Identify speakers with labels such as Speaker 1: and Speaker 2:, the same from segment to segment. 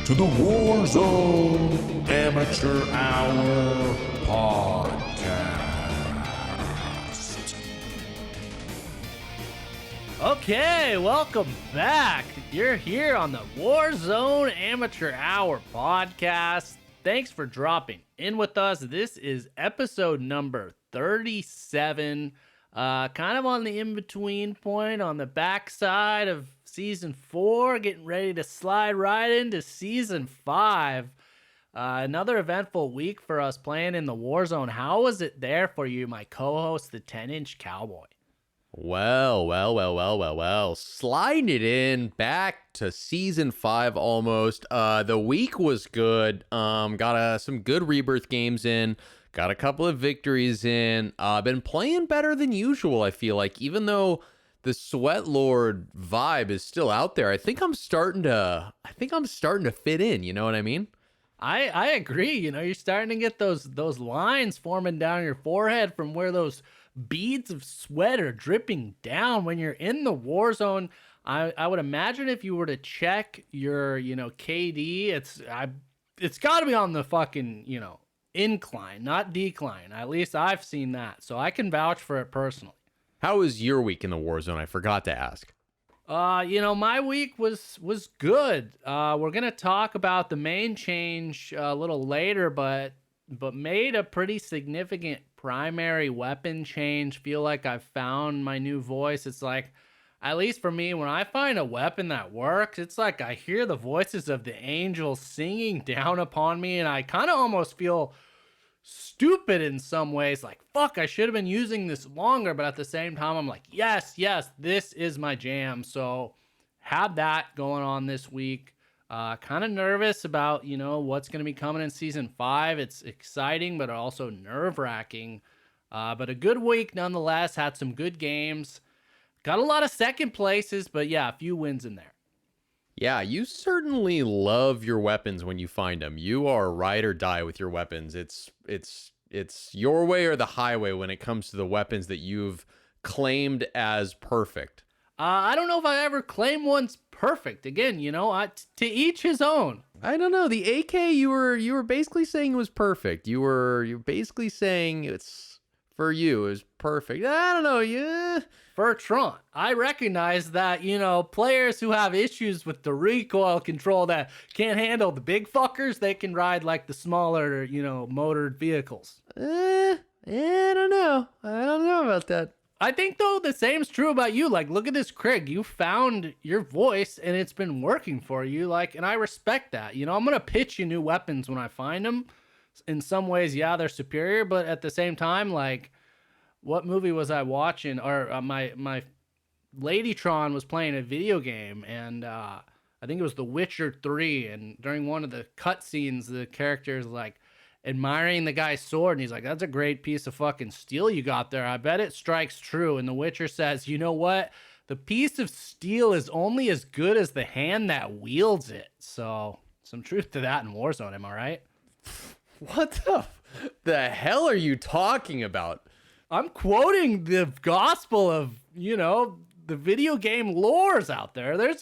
Speaker 1: to the Warzone Amateur Hour podcast.
Speaker 2: Okay, welcome back. You're here on the Warzone Amateur Hour podcast. Thanks for dropping in with us. This is episode number 37. Kind of on the in-between point on the backside of season 4, getting ready to slide right into season 5. Another eventful week for us playing in the Warzone. How was it there for you, my co-host, the 10-Inch Cowboy?
Speaker 3: Well. Sliding it in back to season 5 almost. The week was good. Got some good rebirth games in. Got a couple of victories in. Been playing better than usual, I feel like. Even though the Sweat Lord vibe is still out there, I think I'm starting to fit in, you know what I mean?
Speaker 2: I agree. You know, you're starting to get those lines forming down your forehead from where those beads of sweat are dripping down when you're in the war zone. I would imagine if you were to check your, KD, it's got to be on the fucking, incline, not decline. At least I've seen that. So I can vouch for it personally.
Speaker 3: How was your week in the war zone? I forgot to ask.
Speaker 2: My week was good. We're going to talk about the main change a little later, but made a pretty significant primary weapon change. Feel like I've found my new voice. It's like, at least for me, when I find a weapon that works, it's like I hear the voices of the angels singing down upon me, and I kind of almost feel stupid in some ways. Like, fuck, I should have been using this longer, but at the same time, I'm like, yes, this is my jam. So have that going on this week. Kind of nervous about, what's going to be coming in season 5. It's exciting, but also nerve-wracking. But a good week nonetheless. Had some good games. Got a lot of second places, but yeah, a few wins in there.
Speaker 3: Yeah, you certainly love your weapons when you find them. You are ride or die with your weapons. It's your way or the highway when it comes to the weapons that you've claimed as perfect.
Speaker 2: I don't know if I ever claim one's perfect. Again, to each his own.
Speaker 3: I don't know. The AK, you were basically saying it was perfect. You're basically saying it's for you. It was perfect. I don't know. Yeah.
Speaker 2: For Tron, I recognize that, players who have issues with the recoil control that can't handle the big fuckers, they can ride like the smaller, motored vehicles.
Speaker 3: I don't know. I don't know about that.
Speaker 2: I think, though, the same's true about you. Like, look at this, Craig. You found your voice, and it's been working for you. Like, and I respect that. I'm going to pitch you new weapons when I find them. In some ways, yeah, they're superior. But at the same time, like, what movie was I watching? Or my Lady Tron was playing a video game, and I think it was The Witcher 3. And during one of the cutscenes, the character's like, admiring the guy's sword, and he's like, that's a great piece of fucking steel you got there. I bet it strikes true. And the Witcher says, you know what? The piece of steel is only as good as the hand that wields it. So some truth to that in Warzone, am I right?
Speaker 3: What the hell are you talking about?
Speaker 2: I'm quoting the gospel of, the video game lores out there. There's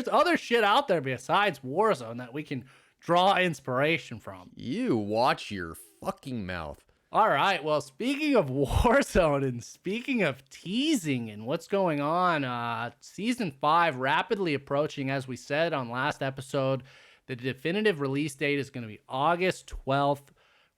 Speaker 2: other shit out there besides Warzone that we can draw inspiration from.
Speaker 3: You watch your fucking mouth.
Speaker 2: All right. Well, speaking of Warzone and speaking of teasing and what's going on, season 5 rapidly approaching, as we said on last episode. The definitive release date is going to be August 12th.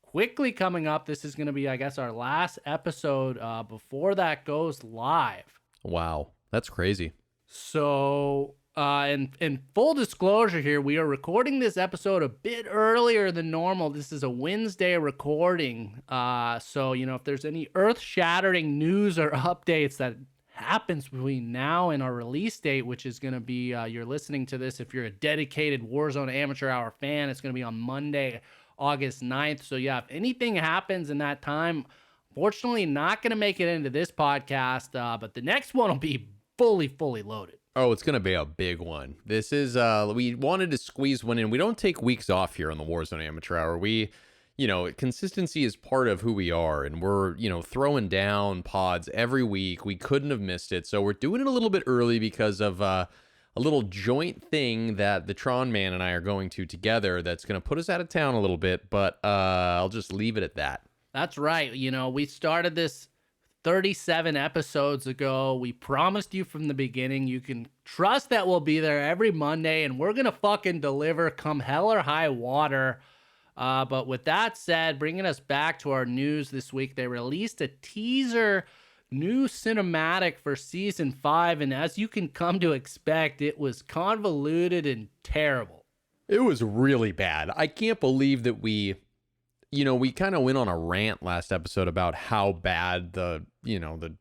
Speaker 2: Quickly coming up. This is going to be, I guess, our last episode before that goes live.
Speaker 3: Wow. That's crazy.
Speaker 2: So in full disclosure here, we are recording this episode a bit earlier than normal. This is a Wednesday recording. So, if there's any earth-shattering news or updates that happens between now and our release date, which is going to be, you're listening to this, if you're a dedicated Warzone Amateur Hour fan, it's going to be on Monday, August 9th. So yeah, if anything happens in that time, fortunately not going to make it into this podcast, but the next one will be fully loaded.
Speaker 3: Oh, it's going to be a big one. This is, we wanted to squeeze one in. We don't take weeks off here on the Warzone Amateur Hour. We, consistency is part of who we are, and we're, throwing down pods every week. We couldn't have missed it. So we're doing it a little bit early because of a little joint thing that the Tron man and I are going to together that's going to put us out of town a little bit, but I'll just leave it at that.
Speaker 2: That's right. You know, we started this 37 episodes ago. We promised you from the beginning. You can trust that we'll be there every Monday, and we're going to fucking deliver come hell or high water. But with that said, bringing us back to our news this week, they released a teaser new cinematic for season 5, and as you can come to expect, it was convoluted and terrible.
Speaker 3: It was really bad. I can't believe that we kind of went on a rant last episode about how bad the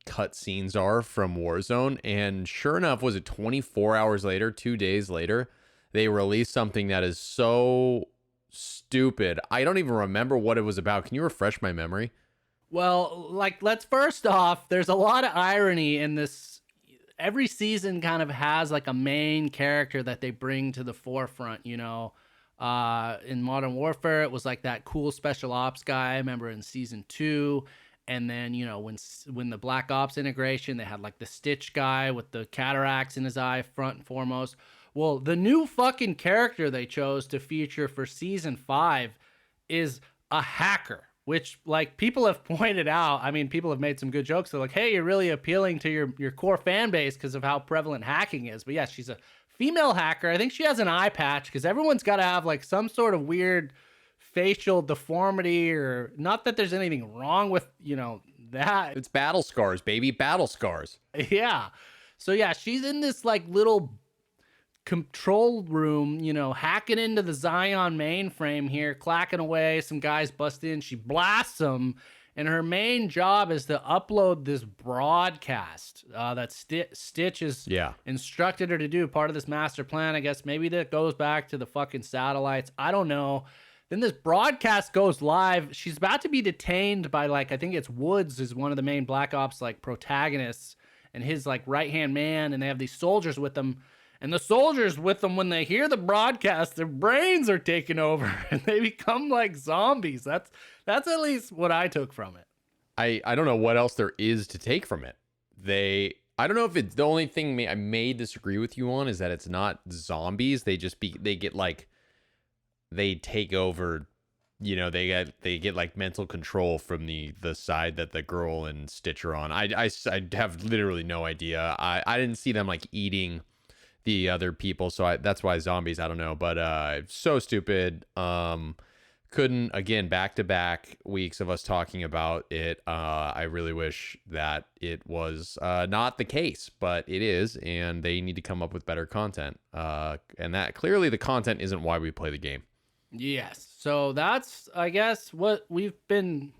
Speaker 3: cut scenes are from Warzone, and sure enough, was it 24 hours later, 2 days later, they released something that is so stupid. I don't even remember what it was about. Can you refresh my memory?
Speaker 2: Well, let's first off, there's a lot of irony in this. Every season kind of has like a main character that they bring to the forefront, in Modern Warfare, it was like that cool special ops guy, I remember in season 2. And then, when the Black Ops integration, they had like the Stitch guy with the cataracts in his eye front and foremost. Well, the new fucking character they chose to feature for season 5 is a hacker, which like people have pointed out. I mean, people have made some good jokes. They're like, hey, you're really appealing to your core fan base because of how prevalent hacking is. But yeah, she's a female hacker. I think she has an eye patch because everyone's got to have like some sort of weird facial deformity, or not that there's anything wrong with, that.
Speaker 3: It's battle scars, baby. Battle scars.
Speaker 2: Yeah. So yeah, she's in this like little control room, hacking into the Zion mainframe here, clacking away. Some guys bust in. She blasts them. And her main job is to upload this broadcast that Stitch is instructed her to do, part of this master plan. I guess maybe that goes back to the fucking satellites. I don't know. Then this broadcast goes live. She's about to be detained by I think it's Woods is one of the main Black Ops protagonists, and his right-hand man, and they have these soldiers with them. And the soldiers with them, when they hear the broadcast, their brains are taken over and they become like zombies. That's at least what I took from it.
Speaker 3: I don't know what else there is to take from it. I don't know if it's the only thing I may disagree with you on is that it's not zombies. They take over, they get like mental control from the side that the girl and Stitch are on. I have literally no idea. I didn't see them eating the other people, so that's why zombies, I don't know, but so stupid. Couldn't, again, back-to-back weeks of us talking about it. I really wish that it was not the case, but it is, and they need to come up with better content, and that clearly the content isn't why we play the game.
Speaker 2: Yes, so that's, I guess, what we've been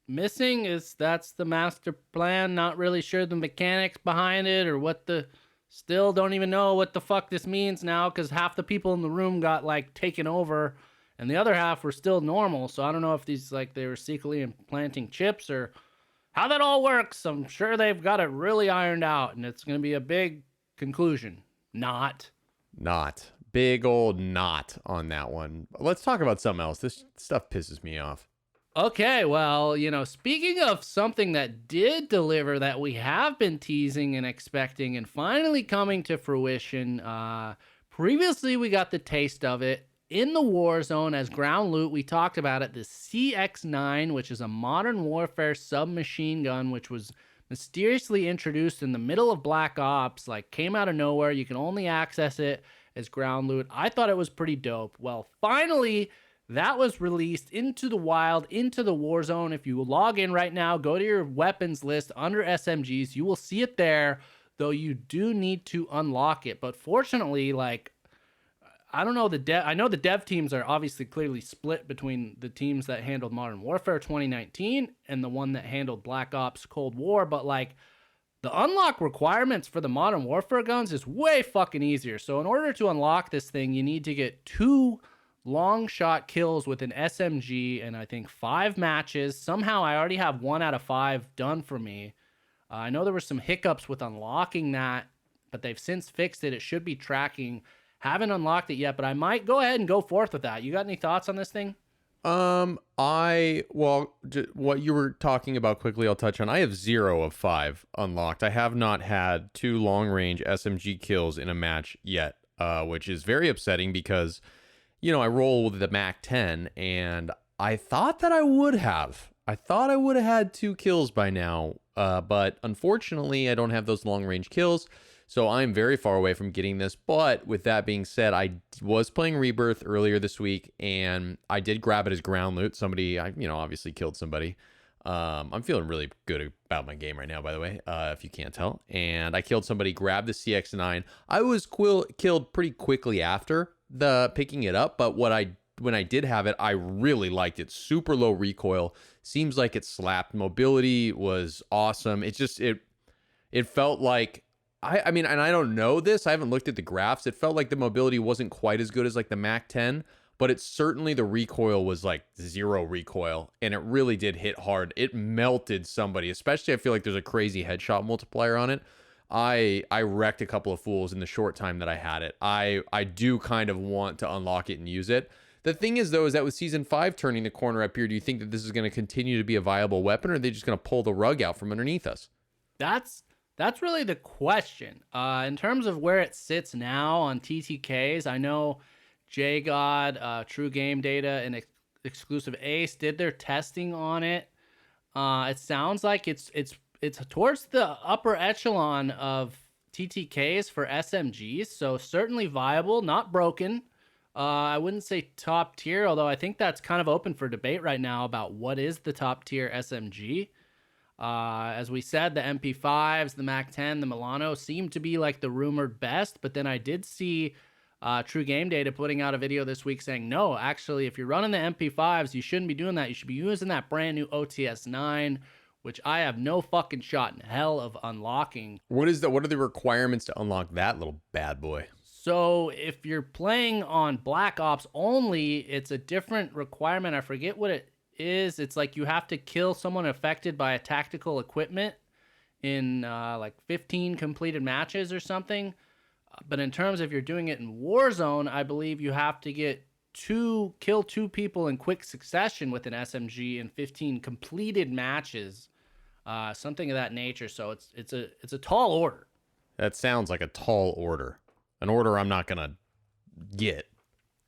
Speaker 2: missing is that's the master plan. Not really sure the mechanics behind it, or still don't even know what the fuck this means now, because half the people in the room got taken over and the other half were still normal. So I don't know if these they were secretly implanting chips or how that all works. I'm sure they've got it really ironed out, and it's going to be a big conclusion. Not big old not on that one. Let's talk about something else. This stuff pisses me off. Okay, well, speaking of something that did deliver that we have been teasing and expecting and finally coming to fruition, previously we got the taste of it in the Warzone as ground loot. We talked about it, the CX-9, which is a Modern Warfare submachine gun, which was mysteriously introduced in the middle of Black Ops, came out of nowhere. You can only access it as ground loot. I thought it was pretty dope. Well, finally, that was released into the wild, into the Warzone. If you log in right now, go to your weapons list under SMGs, you will see it there, though you do need to unlock it. But fortunately, I don't know, I know the dev teams are obviously clearly split between the teams that handled Modern Warfare 2019 and the one that handled Black Ops Cold War, but the unlock requirements for the Modern Warfare guns is way fucking easier. So in order to unlock this thing, you need to get 2 long shot kills with an SMG and I think 5 matches. Somehow I already have 1 out of 5 done for me. I know there were some hiccups with unlocking that, but they've since fixed it. It should be tracking. Haven't unlocked it yet, but I might go ahead and go forth with that. You got any thoughts on this thing?
Speaker 3: What you were talking about quickly, I'll touch on. I have 0 of 5 unlocked. I have not had 2 long-range SMG kills in a match yet, which is very upsetting because, I roll with the MAC-10, and I thought that I would have. I thought I would have had 2 kills by now, but unfortunately, I don't have those long-range kills. So I'm very far away from getting this. But with that being said, I was playing Rebirth earlier this week, and I did grab it as ground loot. Somebody, obviously killed somebody. I'm feeling really good about my game right now, by the way, if you can't tell. And I killed somebody, grabbed the CX9. I was killed pretty quickly after the picking it up, but when I did have it, I really liked it. Super low recoil. Seems like it slapped. Mobility was awesome. It felt like, I mean, and I don't know this. I haven't looked at the graphs. It felt like the mobility wasn't quite as good as like the MAC-10, but it's certainly the recoil was like 0 recoil, and it really did hit hard. It melted somebody, especially I feel like there's a crazy headshot multiplier on it. I wrecked a couple of fools in the short time that I had it. I do kind of want to unlock it and use it. The thing is, though, is that with Season 5 turning the corner up here, do you think that this is going to continue to be a viable weapon, or are they just going to pull the rug out from underneath us?
Speaker 2: That's really the question. In terms of where it sits now on TTKs, I know JGod, True Game Data, and Exclusive Ace did their testing on it. It sounds like it's towards the upper echelon of TTKs for SMGs, so certainly viable, not broken. I wouldn't say top tier, although I think that's kind of open for debate right now about what is the top tier SMG. As we said, the MP5s, the MAC-10, the Milano seem to be like the rumored best, but then I did see True Game Data putting out a video this week saying, no, actually, if you're running the MP5s, you shouldn't be doing that. You should be using that brand new OTS-9, which I have no fucking shot in hell of unlocking.
Speaker 3: What are the requirements to unlock that little bad boy?
Speaker 2: So if you're playing on Black Ops only, it's a different requirement. I forget what it is. It's like you have to kill someone affected by a tactical equipment in like 15 completed matches or something. But in terms of you're doing it in Warzone, I believe you have to kill 2 people in quick succession with an SMG in 15 completed matches, something of that nature. So it's a tall order.
Speaker 3: That sounds like a tall order. An order I'm not gonna get.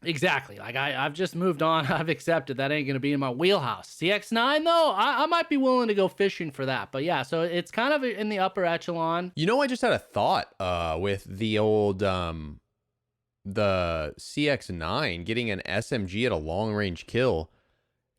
Speaker 2: Exactly. Like I've just moved on. I've accepted that ain't gonna be in my wheelhouse. CX9 though, I might be willing to go fishing for that. But yeah, so it's kind of in the upper echelon.
Speaker 3: I just had a thought with the old the CX9 getting an SMG at a long range kill.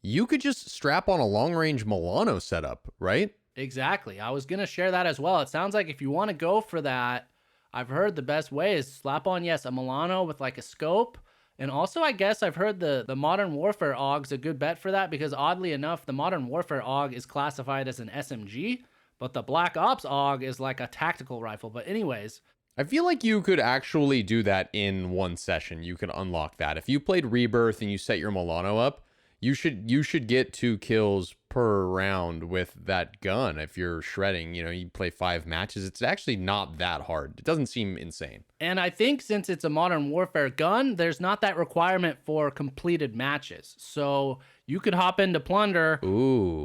Speaker 3: You could just strap on a long range Milano setup, right?
Speaker 2: Exactly. I was gonna share that as well. It sounds like if you want to go for that, I've heard the best way is slap on, yes, a Milano with like a scope. And also, I guess I've heard the Modern Warfare AUG's a good bet for that because oddly enough, the Modern Warfare AUG is classified as an SMG, but the Black Ops AUG is like a tactical rifle. But anyways,
Speaker 3: I feel like you could actually do that in one session. You could unlock that. If you played Rebirth and you set your Milano up, you should get 2 kills per round with that gun. If you're shredding, you play 5 matches, it's actually not that hard. It doesn't seem insane.
Speaker 2: And I think since it's a Modern Warfare gun, there's not that requirement for completed matches. So you could hop into Plunder,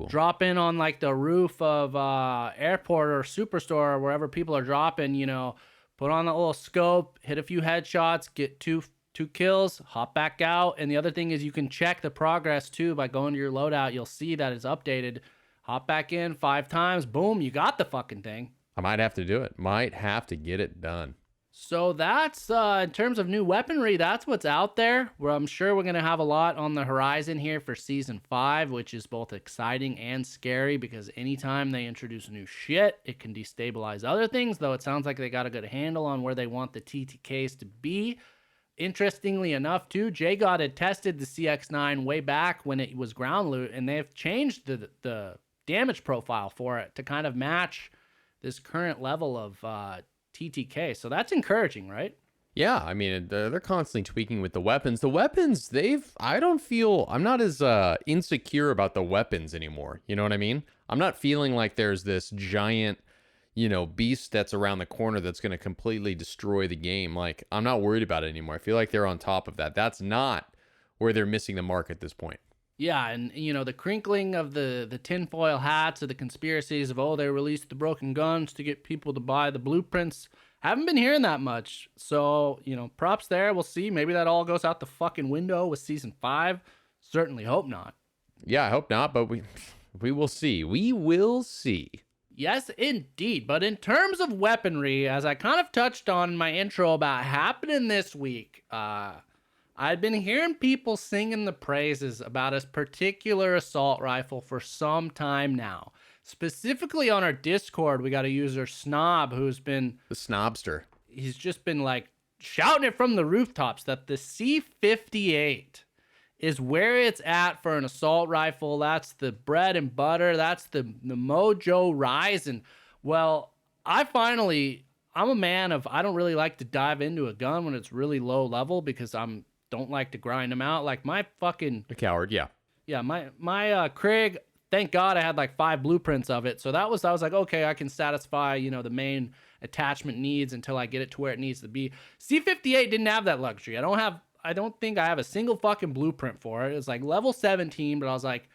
Speaker 2: drop in on like the roof of airport or superstore or wherever people are dropping, put on the little scope, hit a few headshots, get two kills, hop back out. And the other thing is you can check the progress too by going to your loadout. You'll see that it's updated. Hop back in 5 times, boom, you got the fucking thing.
Speaker 3: I might have to do it. Might have to get it done.
Speaker 2: So that's, in terms of new weaponry, that's what's out there. Where I'm sure we're going to have a lot on the horizon here for Season 5, which is both exciting and scary because anytime they introduce new shit, it can destabilize other things, though it sounds like they got a good handle on where they want the TTKs to be. Interestingly enough, too, JGod had tested the CX9 way back when it was ground loot, and they've changed the damage profile for it to kind of match this current level of TTK. So that's encouraging, right?
Speaker 3: Yeah, I mean, they're constantly tweaking with the weapons. The weapons, I'm not as insecure about the weapons anymore. You know what I mean? I'm not feeling like there's this giant beast that's around the corner that's going to completely destroy the game. Like, I'm not worried about it anymore. I feel like they're on top of that. That's not where they're missing the mark at this point.
Speaker 2: Yeah, and the crinkling of the tinfoil hats of the conspiracies of, oh, they released the broken guns to get people to buy the blueprints. Haven't been hearing that much. So, props there. We'll see. Maybe that all goes out the fucking window with season 5. Certainly hope not.
Speaker 3: Yeah, I hope not, but we will see. We will see.
Speaker 2: Yes, indeed. But in terms of weaponry, as I kind of touched on in my intro about happening this week, I'd been hearing people singing the praises about a particular assault rifle for some time now. Specifically on our Discord, we got a user, Snob, who's been...
Speaker 3: The Snobster.
Speaker 2: He's just been, shouting it from the rooftops that the C58 is where it's at for an assault rifle. That's the bread and butter. That's the mojo rising. Well, I'm a man of, I don't really like to dive into a gun when it's really low level because don't like to grind them out. Like my fucking...
Speaker 3: A coward, yeah.
Speaker 2: Yeah, my Krig, thank God I had 5 blueprints of it. So I was like, okay, I can satisfy, the main attachment needs until I get it to where it needs to be. C58 didn't have that luxury. I don't think I have a single fucking blueprint for it. It was level 17, but I was like,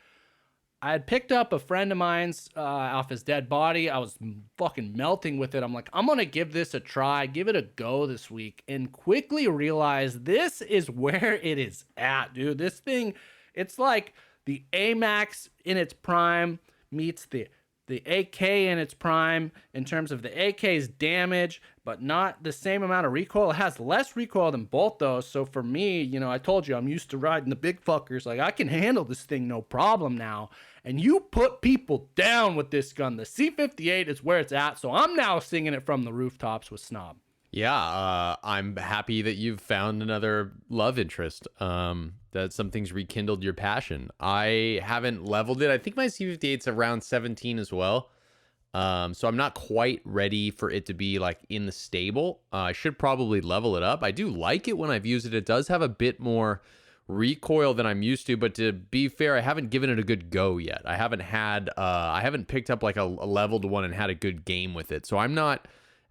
Speaker 2: I had picked up a friend of mine's off his dead body. I was fucking melting with it. I'm like, I'm going to give this a try, give it a go this week, and quickly realize this is where it is at, dude. This thing, it's like the AMAX in its prime meets the AK in its prime in terms of the AK's damage, but not the same amount of recoil. It has less recoil than both those. So for me, I told you I'm used to riding the big fuckers. I can handle this thing no problem now. And you put people down with this gun. The C58 is where it's at. So I'm now singing it from the rooftops with Snob.
Speaker 3: Yeah, I'm happy that you've found another love interest. That something's rekindled your passion. I haven't leveled it. I think my C58's around 17 as well. So I'm not quite ready for it to be in the stable. I should probably level it up. I do like it when I've used it. It does have a bit more recoil than I'm used to, but to be fair, I haven't given it a good go yet. I haven't picked up a leveled one and had a good game with it. So I'm not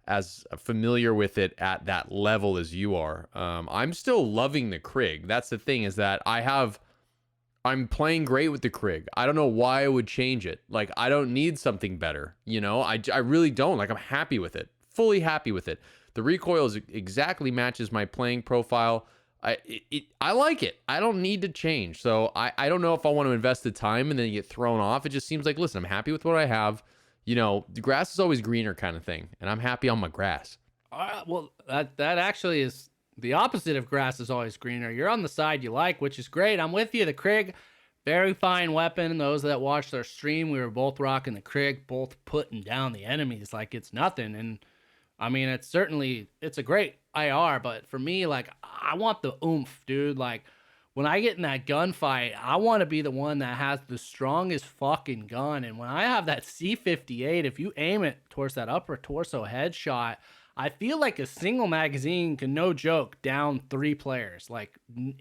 Speaker 3: as familiar with it at that level as you are. I'm still loving the Krig. That's the thing, is that I'm playing great with the Krig. I don't know why I would change it. I don't need something better. I really don't. I'm happy with it. Fully happy with it. The recoil exactly matches my playing profile. I like it. I don't need to change. So I don't know if I want to invest the time and then get thrown off. It just seems like, listen, I'm happy with what I have. The grass is always greener kind of thing. And I'm happy on my grass.
Speaker 2: Well, that actually is the opposite of grass is always greener. You're on the side you like, which is great. I'm with you. The Krig, very fine weapon. Those that watched our stream, we were both rocking the Krig, both putting down the enemies like it's nothing. And I mean, it's a great IR, but for me, I want the oomph, dude. When I get in that gunfight, I want to be the one that has the strongest fucking gun. And when I have that C58, if you aim it towards that upper torso headshot, I feel like a single magazine can, no joke, down 3 players.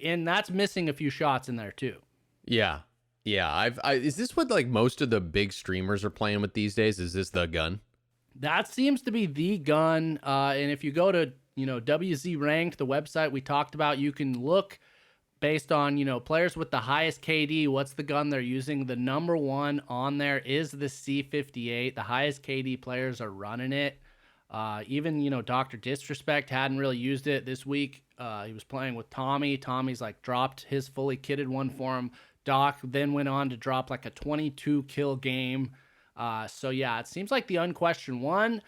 Speaker 2: And that's missing a few shots in there too.
Speaker 3: Yeah. Yeah. Is this what most of the big streamers are playing with these days? Is this the gun?
Speaker 2: That seems to be the gun. And if you go to, WZ Ranked, the website we talked about, you can look based on, players with the highest KD, what's the gun they're using. The number one on there is the C58. The highest KD players are running it. Even, Dr. Disrespect hadn't really used it this week. He was playing with Tommy. Tommy's dropped his fully kitted one for him. Doc then went on to drop a 22 kill game. So yeah, it seems like the unquestioned one,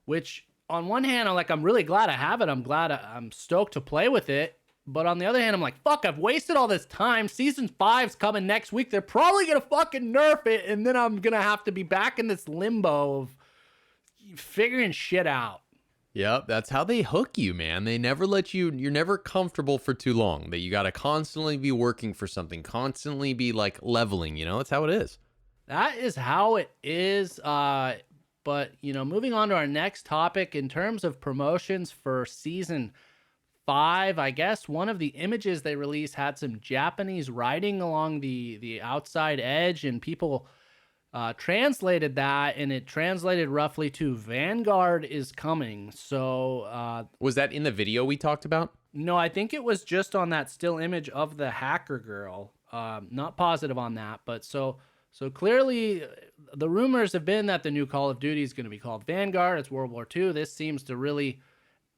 Speaker 2: which on one hand, I'm really glad I have it. I'm stoked to play with it. But on the other hand, I'm like, fuck, I've wasted all this time. Season 5's coming next week. They're probably going to fucking nerf it. And then I'm going to have to be back in this limbo of figuring shit out.
Speaker 3: Yep, that's how they hook you, man. They never let you're never comfortable for too long. That you got to constantly be working for something, constantly be leveling, That's how it is.
Speaker 2: That is how it is. But, moving on to our next topic, in terms of promotions for season 5, I guess one of the images they released had some Japanese writing along the outside edge, and people translated that, and it translated roughly to Vanguard is coming. So
Speaker 3: was that in the video we talked about?
Speaker 2: No, I think it was just on that still image of the hacker girl. Not positive on that, but so clearly the rumors have been that the new Call of Duty is going to be called Vanguard. It's World War II. This seems to really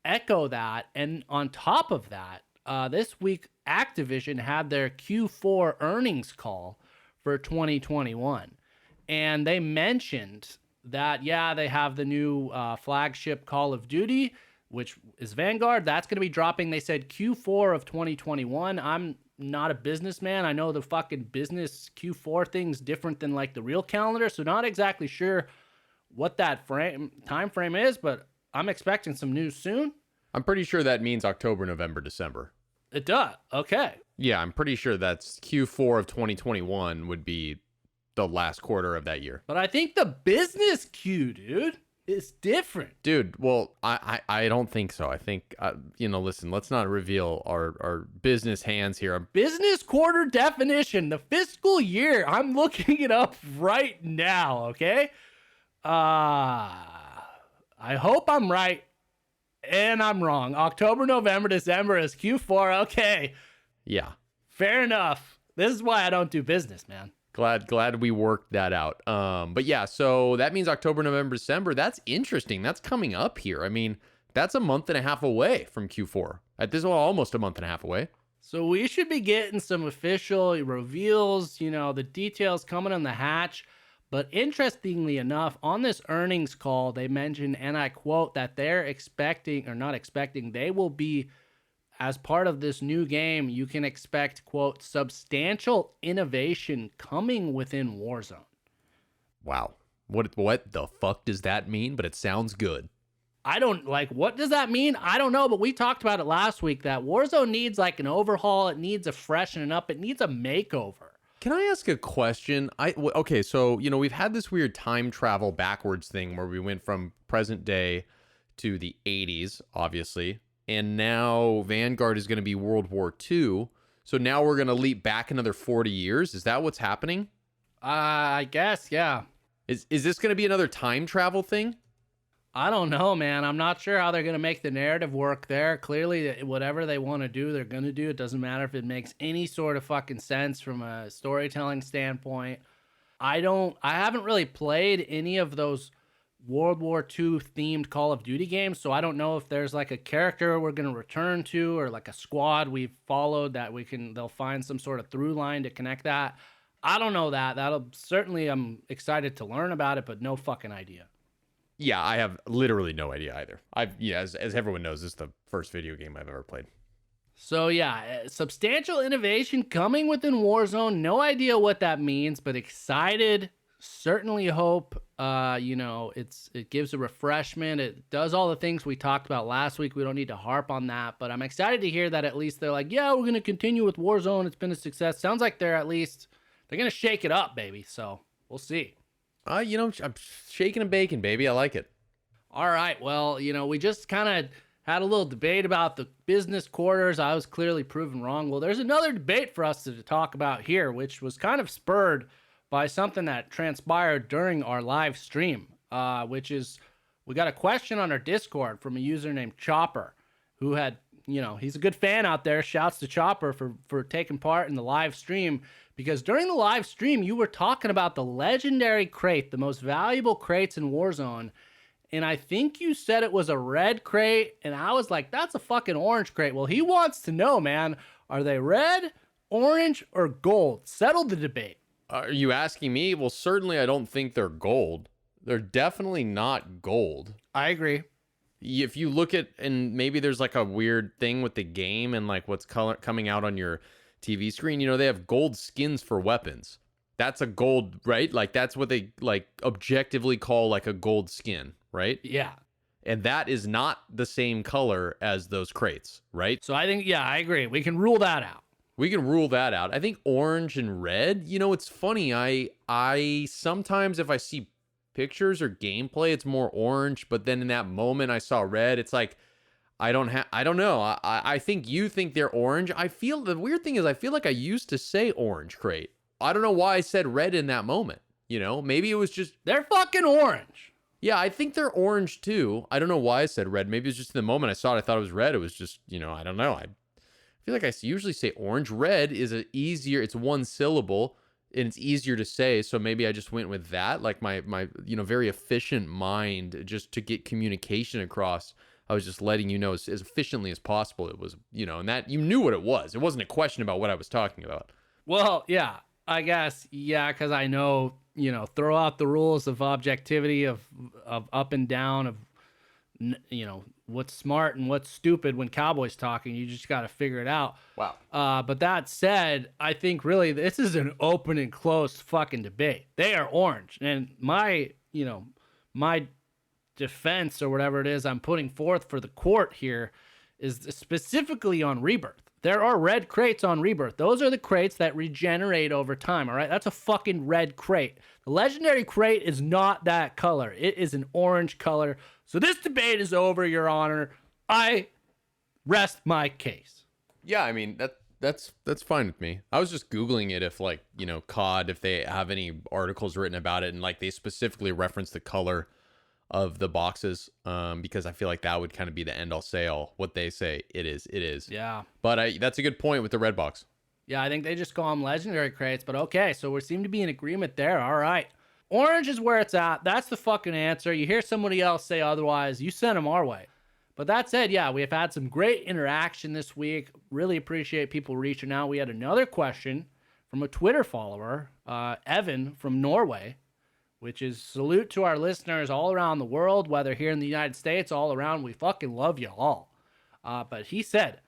Speaker 2: echo that. And on top of that, this week Activision had their Q4 earnings call for 2021. And they mentioned that, yeah, they have the new flagship Call of Duty, which is Vanguard. That's going to be dropping, they said, Q4 of 2021. I'm not a businessman. I know the fucking business Q4 thing's different than like the real calendar, so not exactly sure what that time frame is, but I'm expecting some news soon.
Speaker 3: I'm pretty sure that means October, November, December.
Speaker 2: It does. Okay.
Speaker 3: Yeah, I'm pretty sure that's Q4 of 2021 would be the last quarter of that year.
Speaker 2: But I think the business Q, dude, is different.
Speaker 3: Dude, well, I don't think so. I think, listen, let's not reveal our business hands here.
Speaker 2: Business quarter definition, the fiscal year. I'm looking it up right now, okay? I hope I'm right and I'm wrong. October, November, December is Q4. Okay.
Speaker 3: Yeah.
Speaker 2: Fair enough. This is why I don't do business, man.
Speaker 3: Glad we worked that out. But yeah, so that means October, November, December. That's interesting. That's coming up here. I mean, that's a month and a half away from Q4. At this, well, almost a month and a half away.
Speaker 2: So we should be getting some official reveals, the details coming on the hatch. But interestingly enough, on this earnings call, they mentioned, and I quote, that they're expecting, or not expecting, they will be, as part of this new game, you can expect, quote, substantial innovation coming within Warzone.
Speaker 3: Wow. What the fuck does that mean? But it sounds good.
Speaker 2: What does that mean? I don't know, but we talked about it last week that Warzone needs like an overhaul. It needs a freshening up. It needs a makeover.
Speaker 3: Can I ask a question? Okay, so, we've had this weird time travel backwards thing where we went from present day to the 80s, obviously. And now Vanguard is going to be World War II. So now we're going to leap back another 40 years. Is that what's happening?
Speaker 2: I guess, yeah.
Speaker 3: Is this going to be another time travel thing?
Speaker 2: I don't know, man. I'm not sure how they're going to make the narrative work there. Clearly, whatever they want to do, they're going to do. It doesn't matter if it makes any sort of fucking sense from a storytelling standpoint. I haven't really played any of those World War II themed Call of Duty games, so I don't know if there's like a character we're going to return to or like a squad we've followed that they'll find some sort of through line to connect that. I don't know that. I'm excited to learn about it, but no fucking idea.
Speaker 3: Yeah, I have literally no idea either. As everyone knows, this is the first video game I've ever played.
Speaker 2: So yeah, substantial innovation coming within Warzone. No idea what that means, but excited. Certainly hope, it gives a refreshment. It does all the things we talked about last week. We don't need to harp on that, but I'm excited to hear that at least they're like, yeah, we're going to continue with Warzone. It's been a success. Sounds like they're going to shake it up, baby. So we'll see.
Speaker 3: I'm shaking and baking, baby. I like it.
Speaker 2: All right. Well, we just kind of had a little debate about the business quarters. I was clearly proven wrong. Well, there's another debate for us to talk about here, which was kind of spurred by something that transpired during our live stream, which is we got a question on our Discord from a user named Chopper, who had, he's a good fan out there. Shouts to Chopper for taking part in the live stream, because during the live stream, you were talking about the legendary crate, the most valuable crates in Warzone. And I think you said it was a red crate, and I was like, that's a fucking orange crate. Well, he wants to know, man, are they red, orange, or gold? Settle the debate.
Speaker 3: Are you asking me? Well, certainly I don't think they're gold. They're definitely not gold.
Speaker 2: I agree.
Speaker 3: If you look at, and maybe there's like a weird thing with the game and like what's coming out on your TV screen, they have gold skins for weapons. That's a gold, right? Like that's what they like objectively call like a gold skin, right?
Speaker 2: Yeah.
Speaker 3: And that is not the same color as those crates, right?
Speaker 2: So I think, yeah, I agree. We can rule that out.
Speaker 3: I think orange and red, it's funny. I sometimes if I see pictures or gameplay, it's more orange, but then in that moment I saw red. It's like, I don't know. I think you think they're orange. The weird thing is I feel like I used to say orange crate. I don't know why I said red in that moment. Maybe it was just,
Speaker 2: they're fucking orange.
Speaker 3: Yeah, I think they're orange too. I don't know why I said red. Maybe it's just in the moment I saw it, I thought it was red. It was just, I don't know. I feel like I usually say orange. Red is it's one syllable and it's easier to say. So maybe I just went with that. Like my very efficient mind, just to get communication across. I was just letting you know as efficiently as possible. It was, and that you knew what it was. It wasn't a question about what I was talking about.
Speaker 2: Well, yeah, I guess, yeah, because I know, throw out the rules of objectivity, of up and down, of, what's smart and what's stupid when Cowboy's talking. You just got to figure it out.
Speaker 3: Wow.
Speaker 2: But that said, I think really this is an open and closed fucking debate. They are orange. And my defense or whatever it is I'm putting forth for the court here is specifically on Rebirth. There are red crates on Rebirth. Those are the crates that regenerate over time, all right? That's a fucking red crate. The legendary crate is not that color. It is an orange color. So this debate is over, Your Honor. I rest my case.
Speaker 3: Yeah, I mean, that's fine with me. I was just Googling it if COD, if they have any articles written about it and like they specifically reference the color of the boxes, because I feel like that would kind of be the end all say all. What they say it is.
Speaker 2: Yeah.
Speaker 3: But that's a good point with the red box.
Speaker 2: Yeah, I think they just call them legendary crates, but okay, so we seem to be in agreement there. All right. Orange is where it's at. That's the fucking answer. You hear somebody else say otherwise, you send them our way. But that said, yeah, we have had some great interaction this week. Really appreciate people reaching out. We had another question from a Twitter follower, Evan from Norway, which is salute to our listeners all around the world, whether here in the United States, all around. We fucking love you all. But he said,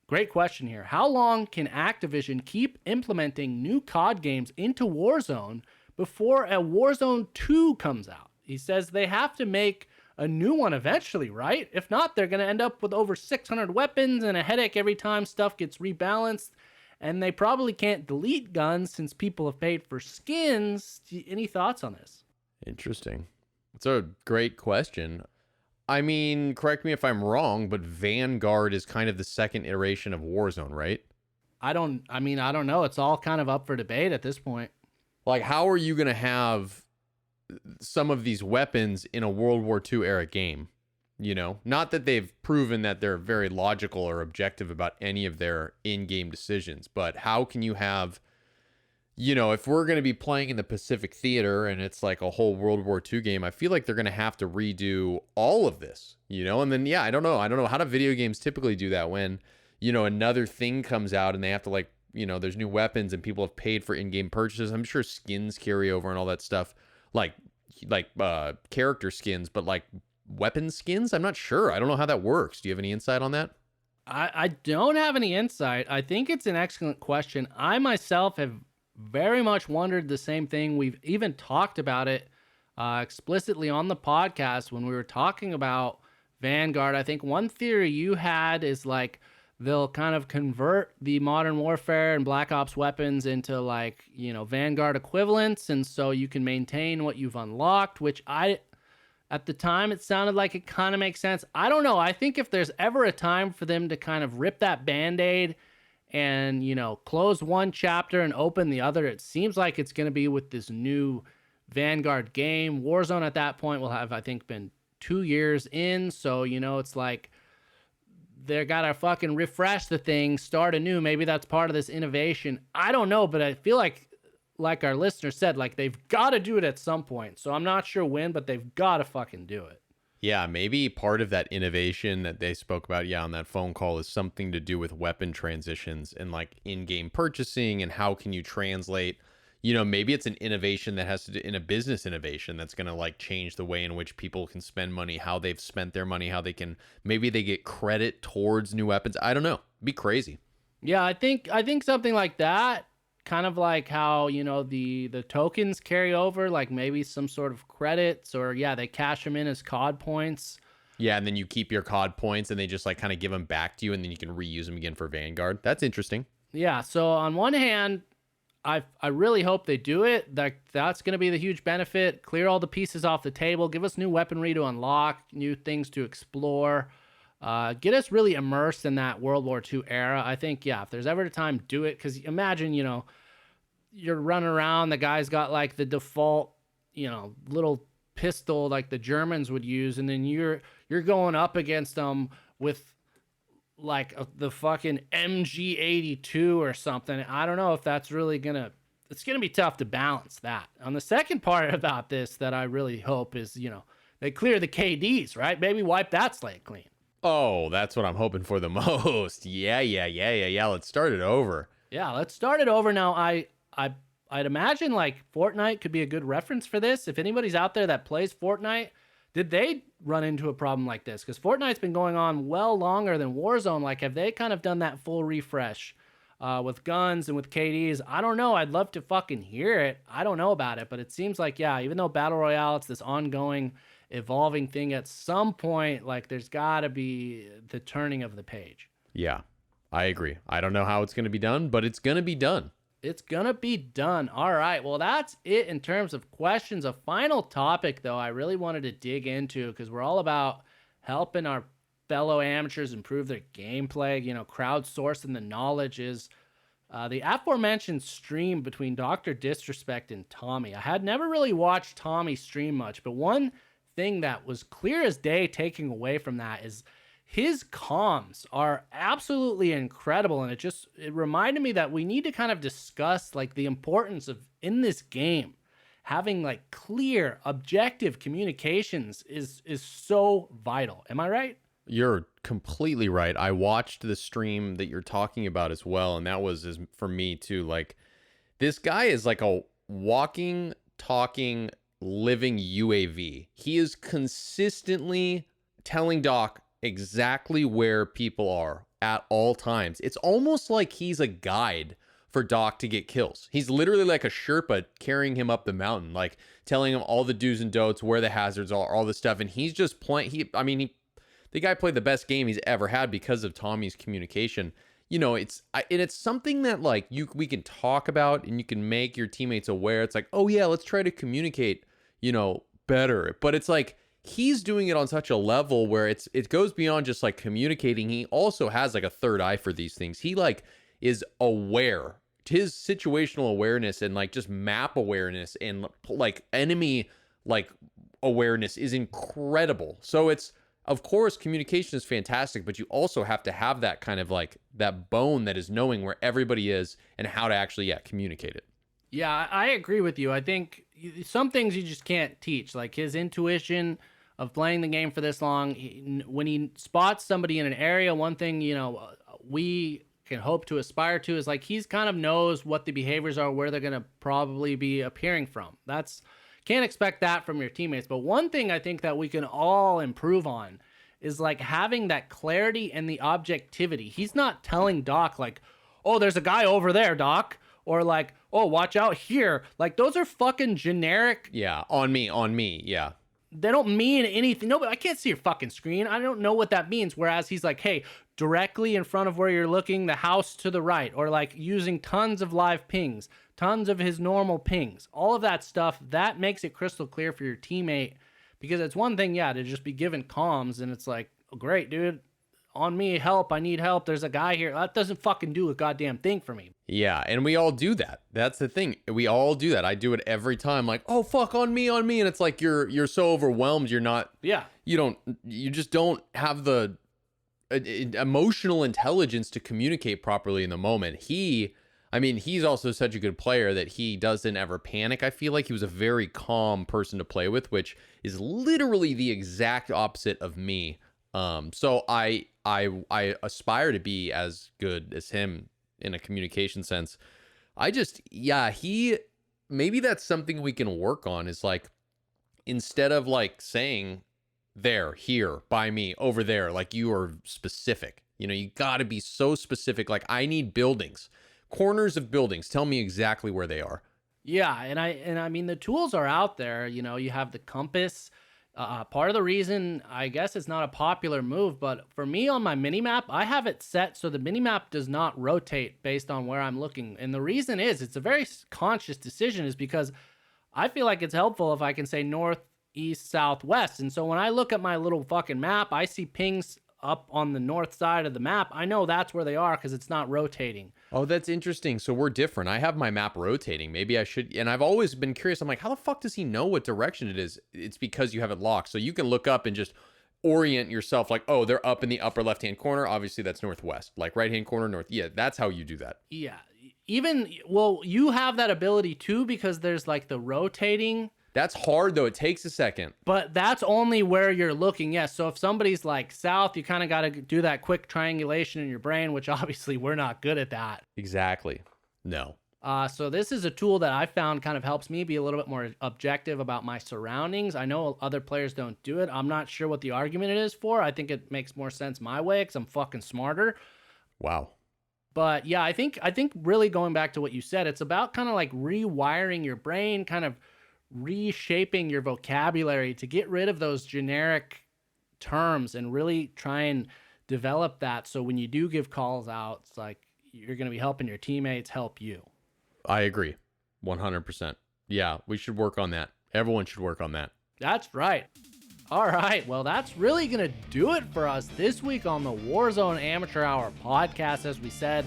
Speaker 2: great question here. How long can Activision keep implementing new COD games into Warzone before a Warzone 2 comes out? He says they have to make a new one eventually, right? If not, they're going to end up with over 600 weapons and a headache every time stuff gets rebalanced. And they probably can't delete guns since people have paid for skins. Any thoughts on this?
Speaker 3: Interesting. It's a great question. I mean, correct me if I'm wrong, but Vanguard is kind of the second iteration of Warzone, right?
Speaker 2: I don't know. It's all kind of up for debate at this point.
Speaker 3: Like, how are you going to have some of these weapons in a World War II era game? Not that they've proven that they're very logical or objective about any of their in-game decisions, but how can you have, if we're going to be playing in the Pacific Theater and it's like a whole World War II game, I feel like they're going to have to redo all of this, and then, yeah, I don't know. How do video games typically do that when, another thing comes out and they have to there's new weapons and people have paid for in-game purchases. I'm sure skins carry over and all that stuff, like character skins, but like weapon skins? I'm not sure. I don't know how that works. Do you have any insight on that?
Speaker 2: I don't have any insight. I think it's an excellent question. I myself have very much wondered the same thing. We've even talked about it explicitly on the podcast when we were talking about Vanguard. I think one theory you had is like they'll kind of convert the Modern Warfare and Black Ops weapons into Vanguard equivalents, and so you can maintain what you've unlocked, which at the time, it sounded like it kind of makes sense. I don't know. I think if there's ever a time for them to kind of rip that Band-Aid and, close one chapter and open the other, it seems like it's going to be with this new Vanguard game. Warzone at that point will have, I think, been 2 years in. So, it's like they're got to fucking refresh the thing, start anew. Maybe that's part of this innovation. I don't know, but I feel like our listener said, like they've got to do it at some point. So I'm not sure when, but they've got to fucking do it.
Speaker 3: Yeah, maybe part of that innovation that they spoke about, on that phone call is something to do with weapon transitions and like in-game purchasing and how can you translate, maybe it's an innovation that has to do in a business innovation that's going to like change the way in which people can spend money, how they've spent their money, maybe they get credit towards new weapons. I don't know. It'd be crazy.
Speaker 2: Yeah, I think something like that. Kind of like how, the tokens carry over, like maybe some sort of credits or, they cash them in as COD points.
Speaker 3: Yeah, and then you keep your COD points and they just like kind of give them back to you and then you can reuse them again for Vanguard. That's interesting.
Speaker 2: Yeah, so on one hand, I really hope they do it. That's going to be the huge benefit. Clear all the pieces off the table. Give us new weaponry to unlock, new things to explore. Get us really immersed in that World War II era. I think, if there's ever a time, do it. Because imagine, you're running around, the guy's got like the default, little pistol like the Germans would use, and then you're going up against them with like the fucking MG82 or something. I don't know if that's really it's gonna be tough to balance that. On the second part about this that I really hope is, they clear the KDs, right? Maybe wipe that slate clean.
Speaker 3: Oh, that's what I'm hoping for the most. Yeah. Let's start it over.
Speaker 2: Yeah, let's start it over now. I'd imagine like Fortnite could be a good reference for this. If anybody's out there that plays Fortnite, did they run into a problem like this? Because Fortnite's been going on well longer than Warzone. Like, have they kind of done that full refresh with guns and with KDs? I don't know. I'd love to fucking hear it. I don't know about it, but it seems like, yeah, even though Battle Royale, it's this ongoing, evolving thing, at some point, like, there's got to be the turning of the page.
Speaker 3: Yeah, I agree. I don't know how it's going to be done, but it's going to be done.
Speaker 2: It's going to be done. All right. Well, that's it in terms of questions. A final topic, though, I really wanted to dig into because we're all about helping our fellow amateurs improve their gameplay. Crowdsourcing the knowledge is the aforementioned stream between Dr. Disrespect and Tommy. I had never really watched Tommy stream much, but one thing that was clear as day taking away from that is his comms are absolutely incredible, and it reminded me that we need to kind of discuss like the importance of, in this game, having like clear, objective communications is so vital. Am I right?
Speaker 3: You're completely right. I watched the stream that you're talking about as well, and that was for me too. Like, this guy is like a walking, talking, living UAV. He is consistently telling Doc exactly where people are at all times. It's almost like he's a guide for Doc to get kills. He's literally like a Sherpa carrying him up the mountain, like telling him all the do's and don'ts, where the hazards are, all this stuff. And he's just playing. The guy played the best game he's ever had because of Tommy's communication. It's something that like we can talk about and you can make your teammates aware. It's like, oh yeah, let's try to communicate, better. But it's like, he's doing it on such a level where it goes beyond just like communicating. He also has like a third eye for these things. He like is aware. His situational awareness and like just map awareness and like enemy like awareness is incredible. So it's, of course, communication is fantastic, but you also have to have that kind of like that bone that is knowing where everybody is and how to actually communicate it.
Speaker 2: Yeah, I agree with you. I think some things you just can't teach, like his intuition of playing the game for this long. When he spots somebody in an area, one thing, we can hope to aspire to is like he's kind of knows what the behaviors are, where they're going to probably be appearing from. Can't expect that from your teammates. But one thing I think that we can all improve on is like having that clarity and the objectivity. He's not telling Doc like, oh, there's a guy over there, Doc. Or like, oh, watch out here. Like, those are fucking generic.
Speaker 3: Yeah, on me, yeah.
Speaker 2: They don't mean anything. No, but I can't see your fucking screen. I don't know what that means. Whereas he's like, hey, directly in front of where you're looking, the house to the right. Or like using tons of live pings, tons of his normal pings. All of that stuff, that makes it crystal clear for your teammate. Because it's one thing, to just be given comms. And it's like, oh, great, dude. On me, help, I need help, there's a guy here. That doesn't fucking do a goddamn thing for me.
Speaker 3: Yeah, and we all do that. That's the thing. We all do that. I do it every time, like, oh fuck, on me. And it's like you're so overwhelmed, you're not, you just don't have the emotional intelligence to communicate properly in the moment. He's also such a good player that he doesn't ever panic. I feel like he was a very calm person to play with, which is literally the exact opposite of me. So I aspire to be as good as him in a communication sense. Maybe that's something we can work on, is like, instead of like saying there, here, by me, over there, like, you are specific. You gotta be so specific. Like, I need buildings, corners of buildings. Tell me exactly where they are.
Speaker 2: Yeah. And I mean, the tools are out there, you have the compass. Part of the reason, I guess it's not a popular move, but for me on my minimap, I have it set so the minimap does not rotate based on where I'm looking. And the reason is, it's a very conscious decision, is because I feel like it's helpful if I can say north, east, south, west. And so when I look at my little fucking map, I see pings up on the north side of the map. I know that's where they are because it's not rotating.
Speaker 3: Oh, that's interesting. So we're different. I have my map rotating. Maybe I should. And I've always been curious. I'm like, how the fuck does he know what direction it is? It's because you have it locked. So you can look up and just orient yourself like, oh, they're up in the upper left-hand corner. Obviously, that's northwest. Like right-hand corner, north. Yeah, that's how you do that.
Speaker 2: Yeah. Even, well, you have that ability too because there's like the rotating.
Speaker 3: That's hard, though. It takes a second.
Speaker 2: But that's only where you're looking. Yes. So if somebody's like south, you kind of got to do that quick triangulation in your brain, which obviously we're not good at that.
Speaker 3: Exactly. No.
Speaker 2: So this is a tool that I found kind of helps me be a little bit more objective about my surroundings. I know other players don't do it. I'm not sure what the argument it is for. I think it makes more sense my way because I'm fucking smarter.
Speaker 3: Wow.
Speaker 2: But yeah, I think really going back to what you said, it's about kind of like rewiring your brain, kind of reshaping your vocabulary to get rid of those generic terms and really try and develop that. So when you do give calls out, it's like you're going to be helping your teammates help you.
Speaker 3: I agree. 100%. Yeah, we should work on that. Everyone should work on that.
Speaker 2: That's right. All right. Well, that's really going to do it for us this week on the Warzone Amateur Hour podcast. As we said,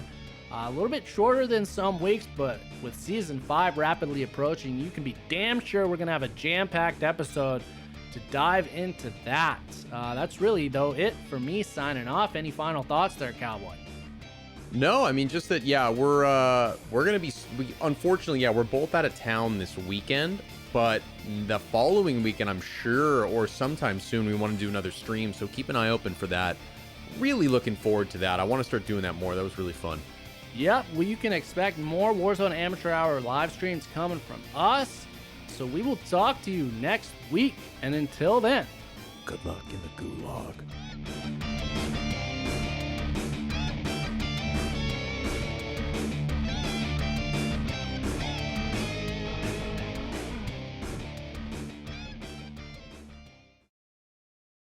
Speaker 2: a little bit shorter than some weeks, but with Season 5 rapidly approaching, you can be damn sure we're going to have a jam-packed episode to dive into that. That's really, though, it for me signing off. Any final thoughts there, Cowboy?
Speaker 3: No, I mean, just that, yeah, we're going to be, unfortunately, yeah, we're both out of town this weekend, but the following weekend, I'm sure, or sometime soon, we want to do another stream, so keep an eye open for that. Really looking forward to that. I want to start doing that more. That was really fun.
Speaker 2: Yep, well, you can expect more Warzone Amateur Hour live streams coming from us. So we will talk to you next week. And until then,
Speaker 3: good luck in the gulag.